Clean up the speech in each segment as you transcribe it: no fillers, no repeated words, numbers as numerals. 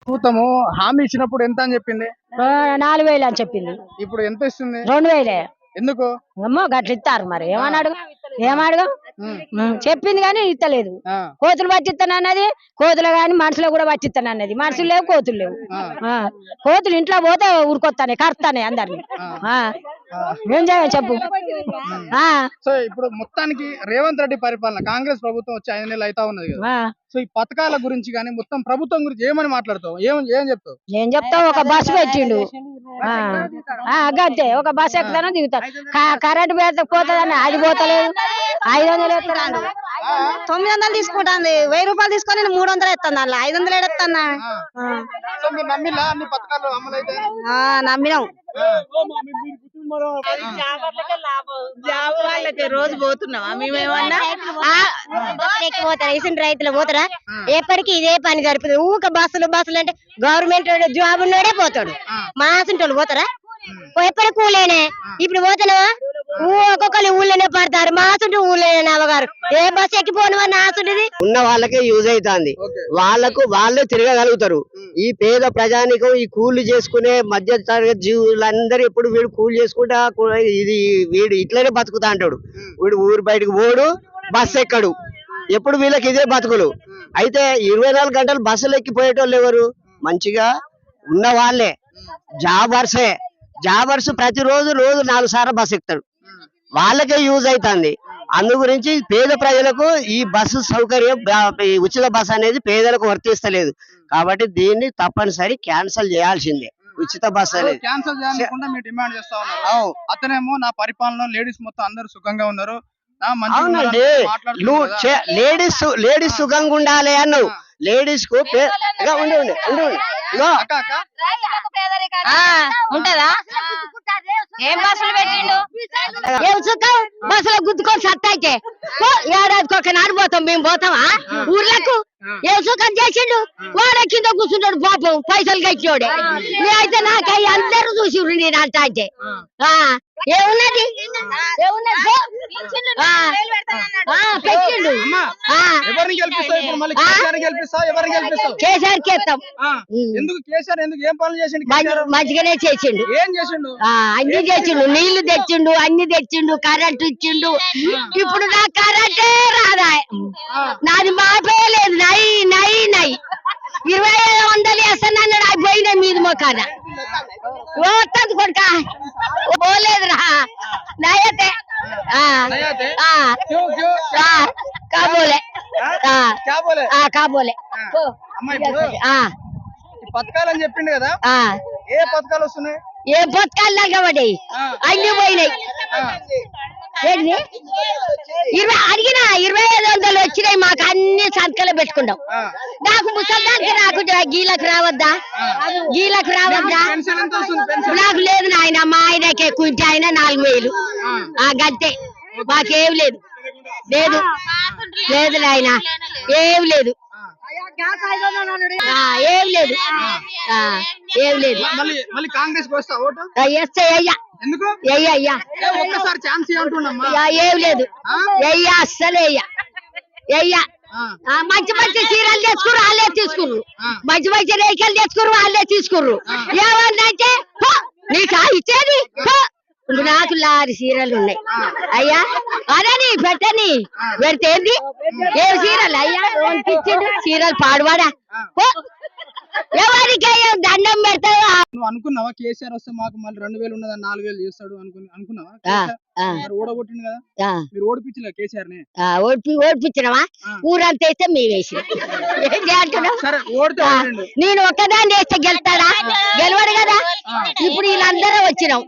ప్రభుత్వము హామీ ఇచ్చినప్పుడు ఎంత అని చెప్పింది? 4000 అని చెప్పింది. ఇప్పుడు ఎంత ఇస్తుంది? 2000. ఎందుకు? అమ్మో గట్ల ఇస్తారు మరి ఏమడుగు చెప్పింది కానీ ఇస్తలేదు. కోతులు పట్టిస్తానన్నది, కోతులు గాని మనుషులు కూడా పట్టిస్తానన్నది. మనుషులు లేవు, కోతులు లేవు. కోతులు ఇంట్లో పోతే ఊరుకొస్తానే కరుస్తానే అందరిని. ఏం చేయాలి చెప్పు. సో ఇప్పుడు మొత్తానికి రేవంత్ రెడ్డి పరిపాలన కాంగ్రెస్ ప్రభుత్వం వచ్చి 5 నెలలు అవుతా ఉన్నది కదా. సో ఈ పథకాల గురించి కానీ మొత్తం ప్రభుత్వం గురించి ఏమని మాట్లాడతావు? ఏం చెప్తావు? ఏం చెప్తావు? ఒక బస్సు పెట్టిండు గంతే. ఒక బస్సు ఎక్కుతానో దిగుతాను. కరెంట్ పోతుందని అది పోతలేదు. 500 ఎత్తాను. 900 తీసుకుంటాంది. 1000 రూపాయలు తీసుకొని 300 ఎత్తాను. దాంట్లో 500 ఎడతానా? నమ్మినాం. రోజు పోతున్నావా మేమేమన్నా? రైతులు పోతారా? ఎప్పటికీ ఇదే పని జరుపుతుంది. ఊక బస్సులు అంటే గవర్నమెంట్ జాబ్ ఉన్నోడే పోతాడు. మా ఆసుంటోళ్ళు పోతారా? ఎప్పటి కూలేనే. ఇప్పుడు పోతున్నావా? ఒక్కొక్కరు ఊళ్ళోనే పడతారు. మా ఆసుంటే ఊళ్ళోనే నవగారు. ఏ బస్సు ఎక్కిపోను అని ఆసుంటది. ఉన్న వాళ్ళకే యూజ్ అవుతుంది. వాళ్ళే తిరగగలుగుతారు. ఈ పేద ప్రజానికం, ఈ కూలి చేసుకునే మధ్య తరగతి జీవులందరూ ఎప్పుడు వీడు కూలి చేసుకుంటా వీడు ఇట్లనే బతుకుతా అంటాడు. వీడు ఊరు బయటకు పోడు, బస్సు ఎక్కడు. ఎప్పుడు వీళ్ళకి ఇదే బతుకులు. అయితే 24 గంటలు బస్సులు ఎక్కిపోయేటోళ్ళు ఎవరు? మంచిగా ఉన్న వాళ్ళే. జాబర్స్ ప్రతిరోజు 4 సార్లు బస్సు ఎక్కుతాడు. వాళ్ళకే యూజ్ అవుతుంది. అందు గురించి పేద ప్రజలకు ఈ బస్సు సౌకర్యం, ఉచిత బస్సు అనేది పేదలకు వర్తిస్తలేదు. కాబట్టి దీన్ని తప్పనిసరి క్యాన్సిల్ చేయాల్సిందే. ఉచిత బస్సు అనేది క్యాన్సిల్ చేయకుండా మీరు డిమాండ్ చేస్తా ఉన్నారు. అతనేమో నా పరిపాలనలో లేడీస్ మొత్తం అందరూ సుఖంగా ఉన్నారు. అవునండి, లేడీస్ సుఖంగా ఉండాలి అన్నావు. లేడీస్ కు ఉంటదా? ఏం బస్సులు పెట్టిండు? ఏం సుఖం? బస్సులో గుద్దుకొని సత్తాయితే ఏడాదికి ఒక నాడు పోతాం. మేము పోతామా ఊర్లకు? ఏం సుఖం చేసిండు? వాడ కింద కూర్చుంటాడు పాపం, పైసలు కట్టినోడే. అయితే నాకు అవి అందరూ చూసి నేను అంట అంటే ఏమున్నది? పెట్టిండు. కేసీఆర్ కేస్తాం. మంచిగానే చేసిండు. అన్ని చేసిండు. నీళ్లు తెచ్చిండు, అన్ని తెచ్చిండు, కరెంట్ ఇచ్చిండు. ఇప్పుడు నా కరెంటే రాదా? నాది మాపేయలేదు. నై 2500 వేస్తానన్నాడు. అది పోయినా మీది మొక్కన వస్తుంది కొడుక. పోలేదురా నయతే కాబోలే కాబోలే. పథకాలని చెప్పిండు కదా, ఏ పథకాలు వస్తున్నాయి? ఏ పథకాలు లాగబడ్డాయి? అన్ని పోయినాయి. అడిగినా 2500 వచ్చినాయి. మాకు అన్ని సంతకాలు పెట్టుకున్నాం. నాకు ముసల్దానికి నాకు గీలకు రావద్దా? నాకు లేదు నాయన. మా ఆయనకి ఎక్కువ ఆయన 4000 గంతే. మాకేం లేదు నాయన. ఏం లేదు. కాంగ్రెస్ ఏం లేదు. అస్సలే మంచి చీరలు తెచ్చుకురు, వాళ్ళే తీసుకుర్రు. మంచి రేఖలు తెచ్చుకురు, వాళ్ళే తీసుకుర్రు. ఏమంటే నీకు ఇచ్చేది నాకు లారీ చీరలు ఉన్నాయి అయ్యా. అదని పెట్టని పెడితే ఏం చీరలు అయ్యా? చీరలు పాడువాడా? ఎవరికి దండం పెడతావా? నువ్వు అనుకున్నావా కేసీఆర్ వస్తే మాకు మళ్ళీ 2000 ఉన్నదని 4000 చేస్తాడు అనుకున్నావా? ఓడగొట్టింది కదా, మీరు ఓడిపించలే కేసీఆర్ ని? ఓడిపించినవా? ఊరంతా వేస్తే మేము వేసి నేను ఒక్కదాన్ని వేస్తే గెలుతాడా? గెలవడు కదా. ఇప్పుడు వీళ్ళందరూ వచ్చినాం.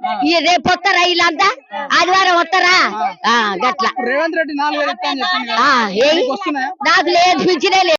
రేపు వస్తారా వీళ్ళంతా? ఆదివారం వస్తారా? గట్లా రేవంత్ రెడ్డి 4000 ఇస్తా అని చెప్పింది. నాకు లేదు, పిచ్చినే లేదు.